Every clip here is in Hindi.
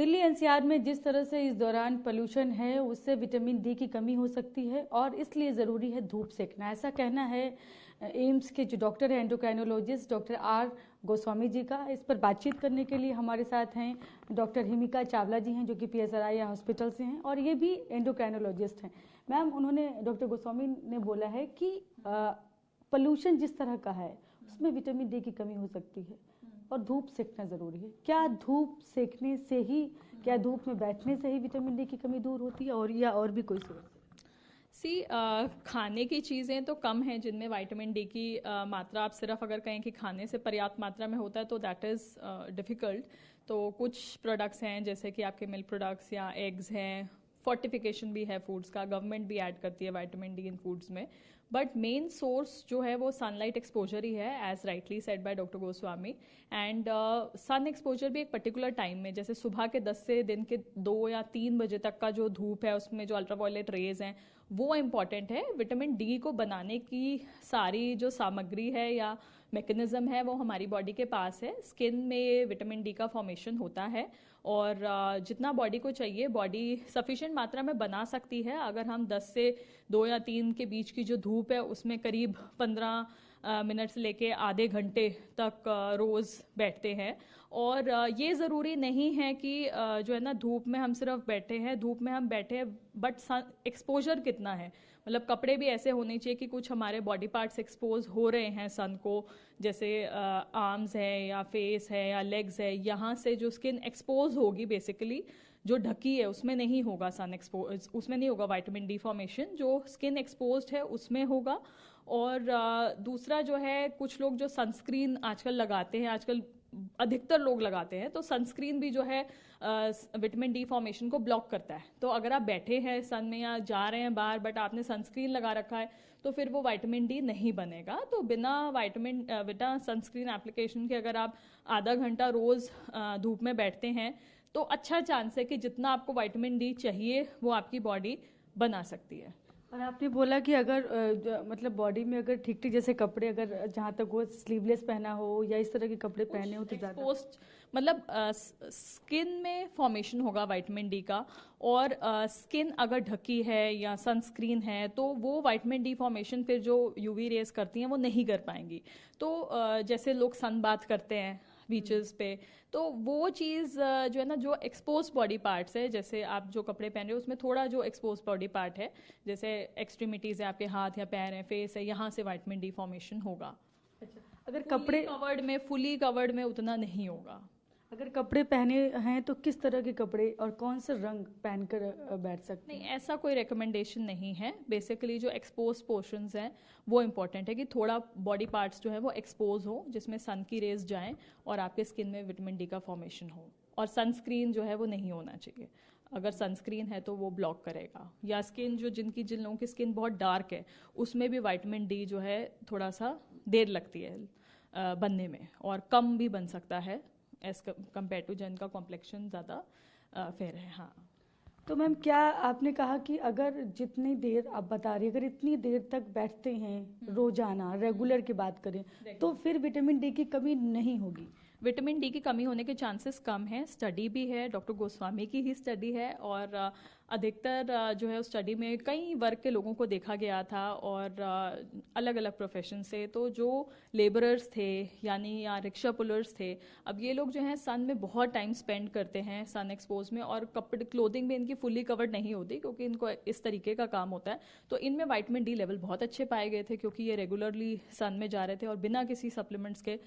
दिल्ली एनसीआर में जिस तरह से इस दौरान पोल्यूशन है उससे विटामिन डी की कमी हो सकती है और इसलिए ज़रूरी है धूप सेकना। ऐसा कहना है एम्स के जो डॉक्टर हैं endocrinologist doctor R Goswami ji का। इस पर बातचीत करने के लिए हमारे साथ हैं डॉक्टर हिमिका चावला जी हैं जो कि PSRI हॉस्पिटल से हैं और ये भी एंडोक्राइनोलॉजिस्ट हैं। मैम, उन्होंने डॉक्टर गोस्वामी ने बोला है कि पोल्यूशन जिस तरह का है उसमें विटामिन डी की कमी हो सकती है और धूप सेकना ज़रूरी है। क्या धूप सेकने से ही, क्या धूप में बैठने से ही विटामिन डी की कमी दूर होती है और या और भी कोई सोर्स? खाने की चीज़ें तो कम हैं जिनमें विटामिन डी की मात्रा, आप सिर्फ अगर कहें कि खाने से पर्याप्त मात्रा में होता है तो दैट इज़ डिफ़िकल्ट। तो कुछ प्रोडक्ट्स हैं जैसे कि आपके मिल्क प्रोडक्ट्स या एग्स हैं, फोर्टिफिकेशन भी है फूड्स का, गवर्नमेंट भी ऐड करती है विटामिन डी इन फूड्स में। बट मेन सोर्स जो है वो सनलाइट एक्सपोजर ही है, as rightly said by doctor Goswami. And sun exposure भी एक पर्टिकुलर टाइम में, जैसे सुबह के 10 से दिन के 2 या 3 बजे तक का जो धूप है उसमें जो अल्ट्रावायलेट रेज हैं वो इम्पॉर्टेंट है। विटामिन डी को बनाने की सारी जो सामग्री है या मैकेनिज्म है वो हमारी बॉडी के पास है। स्किन में विटामिन डी का फॉर्मेशन होता है और जितना बॉडी को चाहिए बॉडी सफिशिएंट मात्रा में बना सकती है अगर हम 10 से 2 या 3 के बीच की जो धूप है उसमें करीब 15 मिनट से लेके आधे घंटे तक रोज़ बैठते हैं। और ये ज़रूरी नहीं है कि जो है ना धूप में हम सिर्फ बैठे हैं, धूप में हम बैठे हैं बट सन एक्सपोजर कितना है, मतलब कपड़े भी ऐसे होने चाहिए कि कुछ हमारे बॉडी पार्ट्स एक्सपोज हो रहे हैं सन को, जैसे आर्म्स है या फेस है या लेग्स है, यहाँ से जो स्किन एक्सपोज होगी बेसिकली जो ढकी है उसमें नहीं होगा सन एक्सपोज, उसमें नहीं होगा विटामिन डी फॉर्मेशन, जो स्किन एक्सपोज्ड है उसमें होगा। और दूसरा जो है, कुछ लोग जो सनस्क्रीन आजकल लगाते हैं, आजकल अधिकतर लोग लगाते हैं, तो सनस्क्रीन भी जो है विटामिन डी फॉर्मेशन को ब्लॉक करता है। तो अगर आप बैठे हैं सन में या जा रहे हैं बाहर बट आपने सनस्क्रीन लगा रखा है तो फिर वो विटामिन डी नहीं बनेगा। तो बिना सनस्क्रीन एप्लीकेशन के अगर आप आधा घंटा रोज़ धूप में बैठते हैं तो अच्छा चांस है कि जितना आपको विटामिन डी चाहिए वो आपकी बॉडी बना सकती है। और आपने बोला कि अगर मतलब बॉडी में अगर ठीक ठीक जैसे कपड़े अगर जहाँ तक वो स्लीवलेस पहना हो या इस तरह के कपड़े पहने हो तो ज़्यादा मतलब स्किन में फॉर्मेशन होगा विटामिन डी का। और स्किन अगर ढकी है या सनस्क्रीन है तो वो विटामिन डी फॉर्मेशन फिर जो यूवी रेज करती हैं वो नहीं कर पाएंगी। तो जैसे लोग सन बाथ करते हैं बीचेस पे, तो वो चीज़ जो है ना, जो एक्सपोज बॉडी पार्ट्स है, जैसे आप जो कपड़े पहन रहे हो उसमें थोड़ा जो एक्सपोज बॉडी पार्ट है, जैसे एक्सट्रीमिटीज़ है, आपके हाथ या पैर है, फेस है, यहाँ से विटामिन डी फॉर्मेशन होगा। अच्छा, अगर कपड़े फुली कवर्ड में उतना नहीं होगा। अगर कपड़े पहने हैं तो किस तरह के कपड़े और कौन से रंग पहनकर बैठ सकते हैं? नहीं, ऐसा कोई रिकमेंडेशन नहीं है। बेसिकली जो एक्सपोज पोर्शंस हैं वो इम्पॉर्टेंट है कि थोड़ा बॉडी पार्ट्स जो है वो एक्सपोज हो जिसमें सन की रेज जाएं और आपके स्किन में विटामिन डी का फॉर्मेशन हो। और सनस्क्रीन जो है वो नहीं होना चाहिए, अगर सनस्क्रीन है तो वो ब्लॉक करेगा। या स्किन जो जिन लोगों की स्किन बहुत डार्क है उसमें भी विटामिन डी जो है थोड़ा सा देर लगती है बनने में और कम भी बन सकता है एज कम्पेयर टू जिनका कॉम्प्लेक्शन ज़्यादा फेयर है। हाँ, तो मैम, क्या आपने कहा कि अगर जितनी देर आप बता रही, अगर इतनी देर तक बैठते हैं रोजाना, रेगुलर की बात करें तो फिर विटामिन डी की कमी नहीं होगी? विटामिन डी की कमी होने के चांसेस कम हैं। स्टडी भी है, डॉक्टर गोस्वामी की ही स्टडी है और अधिकतर जो है उस स्टडी में कई वर्ग के लोगों को देखा गया था और अलग अलग प्रोफेशन से। तो जो लेबरर्स थे यानी या रिक्शा पुलर्स थे, अब ये लोग जो हैं सन में बहुत टाइम स्पेंड करते हैं सन एक्सपोज में, और कपड़े क्लोथिंग भी इनकी फुली कवर्ड नहीं होती क्योंकि इनको इस तरीके का काम होता है। तो इनमें विटामिन डी लेवल बहुत अच्छे पाए गए थे क्योंकि ये रेगुलरली सन में जा रहे थे और बिना किसी सप्लीमेंट्स के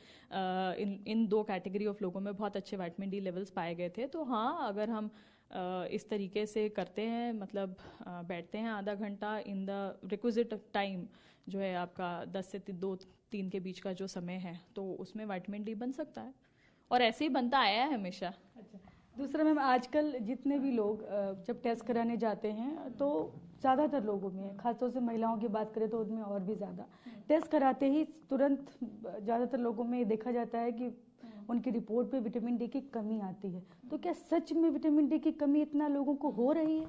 इन दो कैटेगरी ऑफ लोगों में बहुत अच्छे विटामिन डी लेवल्स पाए गए थे। तो हाँ, अगर हम इस तरीके से करते हैं, मतलब बैठते हैं आधा घंटा इन द रिक्विजिट टाइम जो है आपका 10 से 2-3 के बीच का जो समय है, तो उसमें विटामिन डी बन सकता है और ऐसे ही बनता आया है हमेशा। अच्छा, दूसरा मैम, आजकल जितने भी लोग जब टेस्ट कराने जाते हैं तो ज़्यादातर लोगों में, खासतौर से महिलाओं की बात करें तो उनमें और भी ज़्यादा, टेस्ट कराते ही तुरंत ज़्यादातर लोगों में देखा जाता है कि उनकी रिपोर्ट पे विटामिन डी की कमी आती है। तो क्या सच में विटामिन डी की कमी इतना लोगों को हो रही है?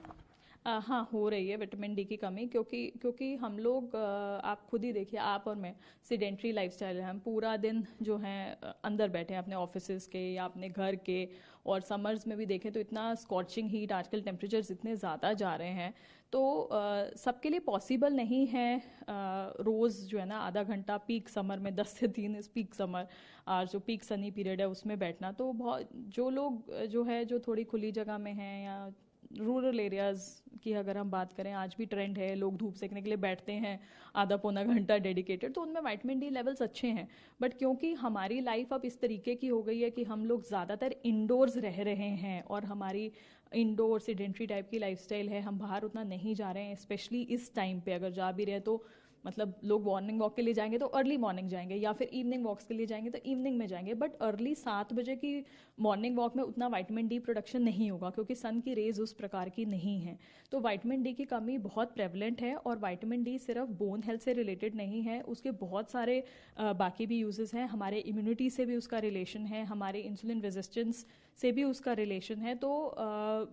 हाँ, हो रही है विटामिन डी की कमी, क्योंकि हम लोग आप खुद ही देखिए, आप और मैं सीडेंट्री लाइफस्टाइल है, हम पूरा दिन जो है अंदर बैठे हैं अपने ऑफिसेज के या अपने घर के, और समर्स में भी देखें तो इतना स्कॉचिंग हीट, आजकल टेम्परेचर्स इतने ज़्यादा जा रहे हैं, तो सबके लिए पॉसिबल नहीं है रोज़ जो है ना आधा घंटा पीक समर में 10 से 3 इस पीक समर जो पीक सनी पीरियड है उसमें बैठना। तो बहुत जो लोग जो है जो थोड़ी खुली जगह में हैं या रूरल एरियाज़ की अगर हम बात करें, आज भी ट्रेंड है, लोग धूप सेकने के लिए बैठते हैं आधा पौना घंटा डेडिकेटेड, तो उनमें विटामिन डी लेवल्स अच्छे हैं। बट क्योंकि हमारी लाइफ अब इस तरीके की हो गई है कि हम लोग ज़्यादातर इंडोर्स रह रहे हैं और हमारी इंडोर सीडेंट्री टाइप की लाइफस्टाइल है, हम बाहर उतना नहीं जा रहे हैं, स्पेशली इस टाइम पे अगर जा भी रहे तो मतलब लोग मॉर्निंग वॉक के लिए जाएंगे तो अर्ली मॉर्निंग जाएंगे, या फिर इवनिंग वॉक्स के लिए जाएंगे तो इवनिंग में जाएंगे, बट अर्ली 7 बजे की मॉर्निंग वॉक में उतना विटामिन डी प्रोडक्शन नहीं होगा क्योंकि सन की रेज उस प्रकार की नहीं है। तो विटामिन डी की कमी बहुत प्रेवलेंट है, और विटामिन डी सिर्फ बोन हेल्थ से रिलेटेड नहीं है, उसके बहुत सारे बाकी भी यूजेस हैं, हमारे इम्यूनिटी से भी उसका रिलेशन है, हमारे इंसुलिन रेजिस्टेंस से भी उसका रिलेशन है। तो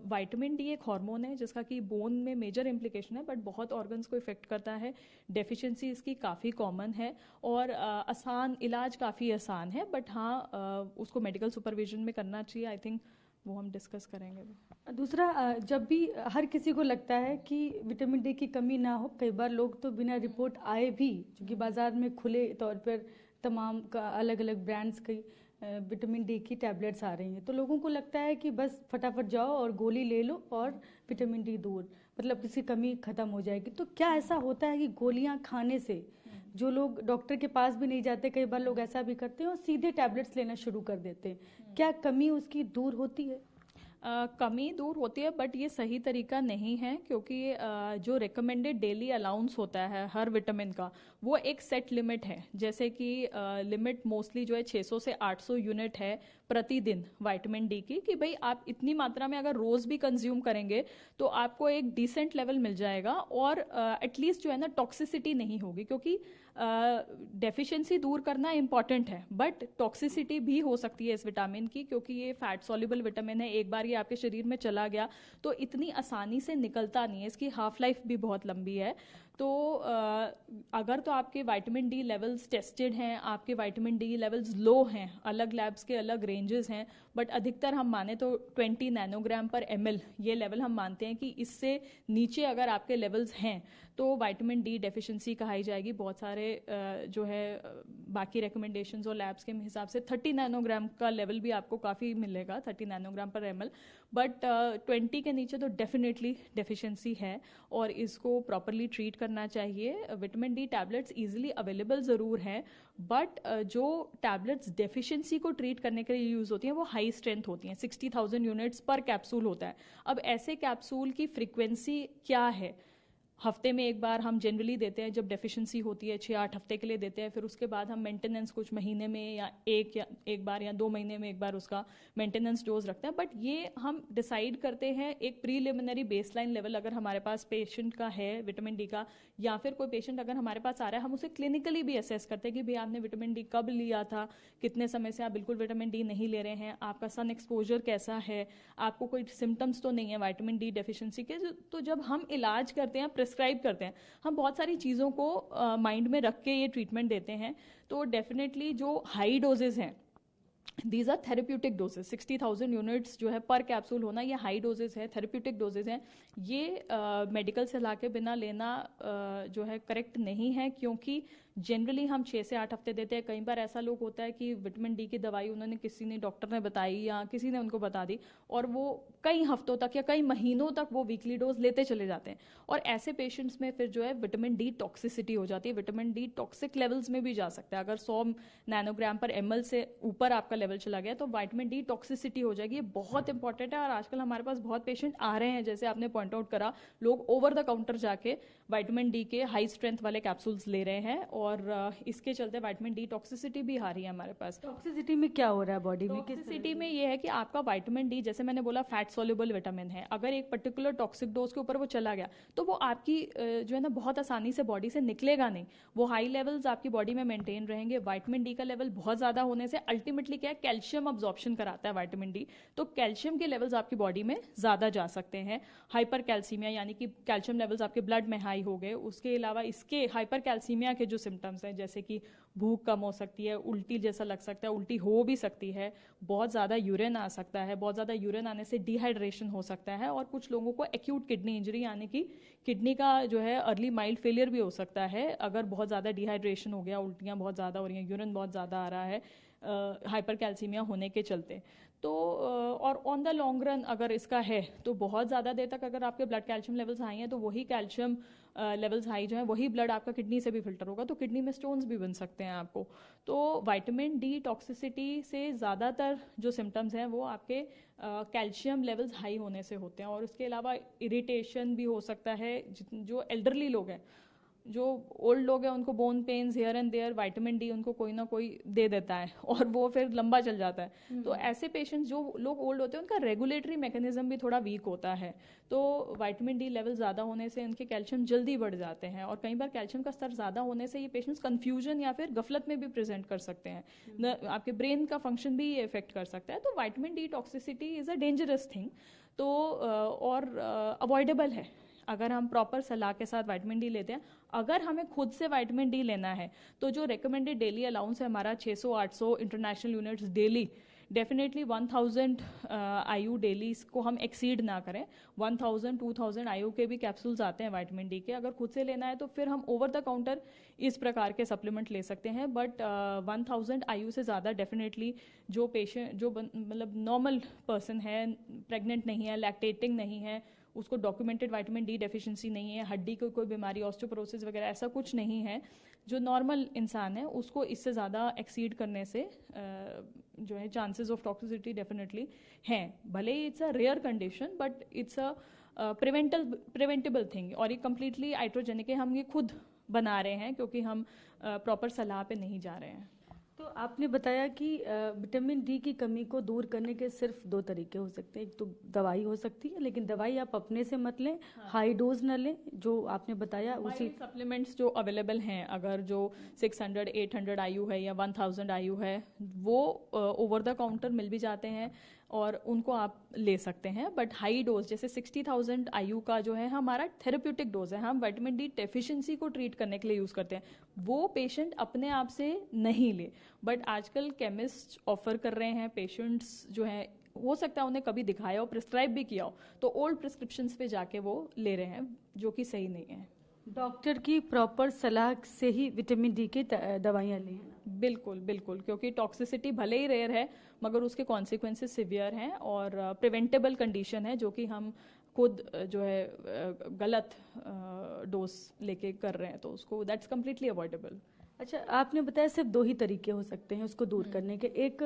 विटामिन डी एक हार्मोन है जिसका कि बोन में मेजर इम्प्लीकेशन है, बट बहुत ऑर्गन्स को इफेक्ट करता है। डेफिशिएंसी इसकी काफ़ी कॉमन है और आसान इलाज काफ़ी आसान है, बट हाँ उसको मेडिकल सुपरविजन में करना चाहिए। आई थिंक वो हम डिस्कस करेंगे। दूसरा, जब भी हर किसी को लगता है कि विटामिन डी की कमी ना हो, कई बार लोग तो बिना रिपोर्ट आए भी, क्योंकि बाज़ार में खुले तौर पर तमाम का अलग अलग ब्रांड्स की विटामिन डी की टैबलेट्स आ रही हैं, तो लोगों को लगता है कि बस फटाफट जाओ और गोली ले लो और विटामिन डी दूर, मतलब किसी कमी ख़त्म हो जाएगी। तो क्या ऐसा होता है कि गोलियां खाने से जो लोग डॉक्टर के पास भी नहीं जाते, कई बार लोग ऐसा भी करते हैं और सीधे टैबलेट्स लेना शुरू कर देते हैं, क्या कमी उसकी दूर होती है? कमी दूर होती है, बट ये सही तरीका नहीं है, क्योंकि जो रिकमेंडेड डेली अलाउंस होता है हर विटामिन का वो एक सेट लिमिट है। जैसे कि लिमिट मोस्टली जो है 600 से 800 यूनिट है प्रतिदिन विटामिन डी की, कि भाई आप इतनी मात्रा में अगर रोज भी कंज्यूम करेंगे तो आपको एक डिसेंट लेवल मिल जाएगा, और एटलीस्ट जो है ना टॉक्सिसिटी नहीं होगी, क्योंकि डेफिशिएंसी दूर करना इंपॉर्टेंट है, बट टॉक्सिसिटी भी हो सकती है इस विटामिन की, क्योंकि ये फैट सॉल्युबल विटामिन है, एक बार ये आपके शरीर में चला गया तो इतनी आसानी से निकलता नहीं है, इसकी हाफ लाइफ भी बहुत लंबी है। तो अगर तो आपके विटामिन डी लेवल्स टेस्टेड हैं, आपके विटामिन डी लेवल्स लो हैं, अलग लैब्स के अलग रेंजेस हैं, बट अधिकतर हम माने तो 20 नैनोग्राम पर ml ये लेवल हम मानते हैं कि इससे नीचे अगर आपके लेवल्स हैं तो विटामिन डी डेफिशिएंसी कहाई जाएगी। बहुत सारे जो है बाकी रिकमेंडेशंस और लैब्स के हिसाब से 30 नैनोग्राम का लेवल भी आपको काफ़ी मिलेगा, 30 नैनोग्राम पर ml, बट 20 के नीचे तो डेफिनेटली डेफिशिएंसी है और इसको प्रॉपरली ट्रीट करना चाहिए। Vitamin D tablets easily available ज़रूर हैं, बट जो टैबलेट्स डेफिशिएंसी को ट्रीट करने के लिए यूज़ होती हैं वो हाई स्ट्रेंथ होती हैं, 60,000 यूनिट्स पर कैप्सूल होता है। अब ऐसे कैप्सूल की फ्रीक्वेंसी क्या है? हफ्ते में एक बार हम जनरली देते हैं जब डेफिशिएंसी होती है, 6-8 हफ्ते के लिए देते हैं, फिर उसके बाद हम मेंटेनेंस कुछ महीने में या एक बार या 2 महीने में एक बार उसका मेंटेनेंस डोज रखते हैं। बट ये हम डिसाइड करते हैं एक प्रीलिमिनरी बेसलाइन लेवल, अगर हमारे पास पेशेंट का है विटामिन डी का, या फिर कोई पेशेंट अगर हमारे पास आ रहा है, हम उसे क्लिनिकली भी असेस करते हैं कि भाई आपने विटामिन डी कब लिया था, कितने समय से आप बिल्कुल विटामिन डी नहीं ले रहे हैं, आपका सन एक्सपोजर कैसा है, आपको कोई सिम्टम्स तो नहीं है विटामिन डी डेफिशिएंसी के। तो जब हम इलाज करते हैं, प्रिस्क्राइब करते हैं, हम बहुत सारी चीज़ों को माइंड में रख के ये ट्रीटमेंट देते हैं। तो डेफिनेटली जो हाई डोजेज हैं, these are therapeutic doses, 60,000 units जो है पर कैप्सूल होना, ये हाई डोजेज है, थेरेप्यूटिक डोजेज हैं। ये मेडिकल सलाह के बिना लेना जो है करेक्ट नहीं है, क्योंकि जनरली हम 6 से 8 हफ्ते देते हैं। कई बार ऐसा लोग होता है कि विटामिन डी की दवाई उन्होंने किसी ने डॉक्टर ने बताई या किसी ने उनको बता दी, और वो कई हफ्तों तक या कई महीनों तक वो वीकली डोज लेते चले जाते हैं, और ऐसे पेशेंट्स में फिर जो है विटामिन डी टॉक्सिसिटी हो जाती है, विटामिन डी टॉक्सिक लेवल्स में भी जा सकता है। अगर 100 नैनोग्राम पर ml से ऊपर आपका लेवल चला गया तो विटामिन डी टॉक्सिसिटी हो जाएगी। ये बहुत इंपॉर्टेंट है, और आजकल हमारे पास बहुत पेशेंट आ रहे हैं, जैसे आपने पॉइंट आउट करा, लोग ओवर द काउंटर जाके विटामिन डी के हाई स्ट्रेंथ वाले कैप्सूल्स ले रहे हैं और इसके चलते विटामिन डी टॉक्सिसिटी भी आ रही है हमारे पास। टॉक्सिसिटी में क्या हो रहा है बॉडी में? टॉक्सिसिटी में ये है कि आपका विटामिन डी, जैसे मैंने बोला, फैट सोल्यूबल विटामिन है। अगर एक पर्टिकुलर टॉक्सिक डोज के ऊपर वो चला गया तो वो आपकी जो है ना बहुत आसानी से बॉडी से निकलेगा नहीं। वो हाई लेवल्स आपकी बॉडी में मेंटेन रहेंगे। विटामिन डी का लेवल बहुत ज्यादा होने से अल्टीमेटली क्या है, कैल्शियम अब्जॉर्प्शन कराता है विटामिन डी, तो कैल्शियम के लेवल्स आपकी बॉडी में ज्यादा जा सकते हैं। हाइपर कैल्सीमिया यानी कि कैल्शियम लेवल्स आपके ब्लड में हाई हो गए। उसके अलावा इसके हाइपर कैल्सीमिया के जो सिम्टम्स हैं, जैसे कि भूख कम हो सकती है, उल्टी जैसा लग सकता है, उल्टी हो भी सकती है, बहुत ज़्यादा यूरिन आ सकता है, बहुत ज़्यादा यूरिन आने से डिहाइड्रेशन हो सकता है, और कुछ लोगों को एक्यूट किडनी इंजरी यानी कि किडनी का जो है अर्ली माइल्ड फेलियर भी हो सकता है अगर बहुत ज़्यादा डिहाइड्रेशन हो गया, उल्टियाँ बहुत ज़्यादा हो रही हैं, यूरिन बहुत ज़्यादा आ रहा है हाइपर कैल्सीमिया होने के चलते। तो और ऑन द लॉन्ग रन अगर इसका है तो बहुत ज़्यादा देर तक अगर आपके ब्लड कैल्शियम लेवल्स हाई हैं तो वही कैल्शियम लेवल्स हाई जो है वही ब्लड आपका किडनी से भी फिल्टर होगा, तो किडनी में स्टोन्स भी बन सकते हैं आपको। तो विटामिन डी टॉक्सिसिटी से ज़्यादातर जो सिम्टम्स हैं वो आपके कैल्शियम लेवल्स हाई होने से होते हैं। और उसके अलावा इरिटेशन भी हो सकता है। जो एल्डरली लोग हैं, जो ओल्ड लोग हैं, उनको bone pains here and there, vitamin D उनको कोई ना कोई दे देता है और वो फिर लंबा चल जाता है। तो ऐसे पेशेंट्स, जो लोग ओल्ड होते हैं, उनका रेगुलेटरी मैकेनिज्म भी थोड़ा वीक होता है, तो विटामिन डी लेवल ज़्यादा होने से इनके कैल्शियम जल्दी बढ़ जाते हैं। और कई बार कैल्शियम का स्तर ज़्यादा होने से ये पेशेंट्स कन्फ्यूजन या फिर गफलत में भी प्रेजेंट कर सकते हैं। आपके ब्रेन का फंक्शन भी ये इफेक्ट कर सकता है। तो vitamin D toxicity is a dangerous thing, तो और अवॉइडेबल है अगर हम प्रॉपर सलाह के साथ विटामिन डी लेते हैं। अगर हमें खुद से विटामिन डी लेना है तो जो रिकमेंडेड डेली अलाउंस है हमारा 600-800 इंटरनेशनल यूनिट्स डेली, डेफिनेटली 1000 आयु डेली को हम एक्सीड ना करें। 1000-2000 आयु के भी कैप्सूल्स आते हैं विटामिन डी के। अगर खुद से लेना है तो फिर हम ओवर द काउंटर इस प्रकार के सप्लीमेंट ले सकते हैं, बट 1000 आयु से ज़्यादा डेफिनेटली जो पेशेंट, जो मतलब नॉर्मल पर्सन है, प्रेग्नेंट नहीं है, लैक्टेटिंग नहीं है, उसको डॉक्यूमेंटेड विटामिन डी डेफिशिएंसी नहीं है, हड्डी की कोई बीमारी, ऑस्टियोपोरोसिस वगैरह ऐसा कुछ नहीं है, जो नॉर्मल इंसान है, उसको इससे ज़्यादा एक्सीड करने से जो है चांसेस ऑफ टॉक्सिसिटी डेफिनेटली हैं। भले ही it's a rare condition, but it's a preventable thing. और ये कम्प्लीटली आइट्रोजेनिक है, हम ये खुद बना रहे हैं क्योंकि हम प्रॉपर सलाह पे नहीं जा रहे हैं। तो आपने बताया कि विटामिन डी की कमी को दूर करने के सिर्फ 2 तरीके हो सकते हैं। एक तो दवाई हो सकती है, लेकिन दवाई आप अपने से मत लें, हाई डोज न लें, जो आपने बताया उसी सप्लीमेंट्स जो अवेलेबल हैं, अगर जो 600-800 आयु है या 1000 आयु है, वो ओवर द काउंटर मिल भी जाते हैं और उनको आप ले सकते हैं। बट हाई डोज जैसे 60,000 आयु का जो है हमारा थेरेप्यूटिक डोज है, हम विटामिन डी डेफिशिएंसी को ट्रीट करने के लिए यूज़ करते हैं, वो पेशेंट अपने आप से नहीं ले। बट आजकल केमिस्ट ऑफर कर रहे हैं, पेशेंट्स जो हैं हो सकता है उन्हें कभी दिखाया हो, प्रिस्क्राइब भी किया हो, तो ओल्ड प्रिस्क्रिप्शंस पे जाके वो ले रहे हैं, जो कि सही नहीं है। डॉक्टर की प्रॉपर सलाह से ही विटामिन डी की दवाइयाँ लें। बिल्कुल बिल्कुल, क्योंकि टॉक्सिसिटी भले ही रेयर है मगर उसके कॉन्सिक्वेंसेस सिवियर हैं और प्रिवेंटेबल कंडीशन है, जो कि हम खुद जो है गलत डोज लेके कर रहे हैं, तो उसको दैट्स कम्प्लीटली अवॉइडेबल। अच्छा, आपने बताया सिर्फ 2 ही तरीके हो सकते हैं उसको दूर करने के। एक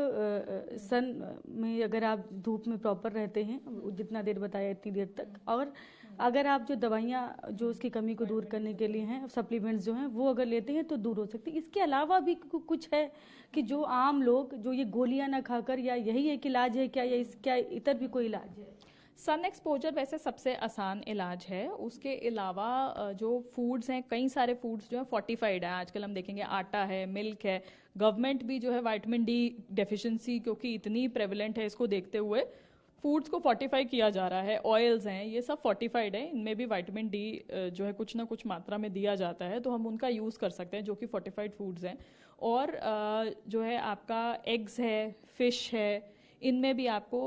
सन में अगर आप धूप में प्रॉपर रहते हैं, जितना देर बताया इतनी देर तक, और अगर आप जो दवाइयाँ जो उसकी कमी को दूर करने के लिए हैं, सप्लीमेंट्स जो हैं, वो अगर लेते हैं तो दूर हो सकती है। इसके अलावा भी कुछ है कि जो आम लोग जो ये गोलियां ना खाकर, या यही एक इलाज है क्या, या क्या इतर भी कोई इलाज है? सन एक्सपोजर वैसे सबसे आसान इलाज है। उसके अलावा जो फूड्स हैं, कई सारे फूड्स जो है फोर्टिफाइड है। आजकल हम देखेंगे आटा है, मिल्क है। गवर्नमेंट भी जो है विटामिन डी डेफिशिएंसी क्योंकि इतनी प्रेवलेंट है, इसको देखते हुए फूड्स को फोर्टिफाई किया जा रहा है। ऑयल्स हैं, ये सब फोर्टिफाइड है, इनमें भी विटामिन डी जो है कुछ ना कुछ मात्रा में दिया जाता है, तो हम उनका यूज़ कर सकते हैं, जो कि फोर्टिफाइड फूड्स हैं। और जो है आपका एग्स है, फिश है, इनमें भी आपको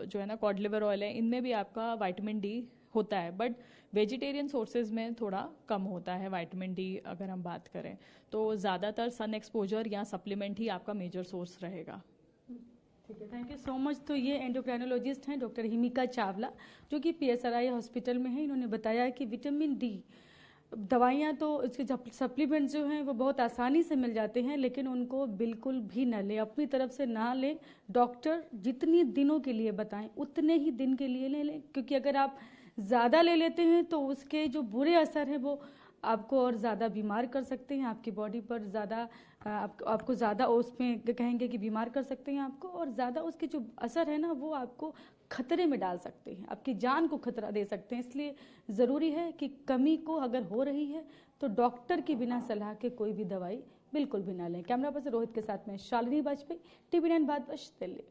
जो है ना कॉड लिवर ऑयल है, इनमें भी आपका विटामिन डी होता है। बट वेजिटेरियन सोर्सेज में थोड़ा कम होता है विटामिन डी अगर हम बात करें, तो ज़्यादातर सन एक्सपोजर या सप्लीमेंट ही आपका मेजर सोर्स रहेगा। ठीक है, थैंक यू सो मच। तो ये एंडोक्राइनोलॉजिस्ट हैं डॉक्टर हिमिका चावला, जो कि PSRI हॉस्पिटल में है। इन्होंने बताया कि विटामिन डी दवाइयाँ तो इसके सप्लीमेंट्स जो हैं वो बहुत आसानी से मिल जाते हैं, लेकिन उनको बिल्कुल भी ना लें, अपनी तरफ से ना लें। डॉक्टर जितनी दिनों के लिए बताएं उतने ही दिन के लिए ले लें, क्योंकि अगर आप ज़्यादा ले लेते हैं तो उसके जो बुरे असर हैं वो आपको और ज़्यादा बीमार कर सकते हैं, आपकी बॉडी पर ज़्यादा आपको ज़्यादा उसमें कहेंगे कि बीमार कर सकते हैं आपको, और ज़्यादा उसके जो असर है ना वो आपको खतरे में डाल सकते हैं, आपकी जान को खतरा दे सकते हैं। इसलिए ज़रूरी है कि कमी को अगर हो रही है तो डॉक्टर की बिना सलाह के कोई भी दवाई बिल्कुल भी ना लें। कैमरा पर्सन रोहित के साथ में शालिनी वाजपेयी, TV9 भारतवर्ष, दिल्ली।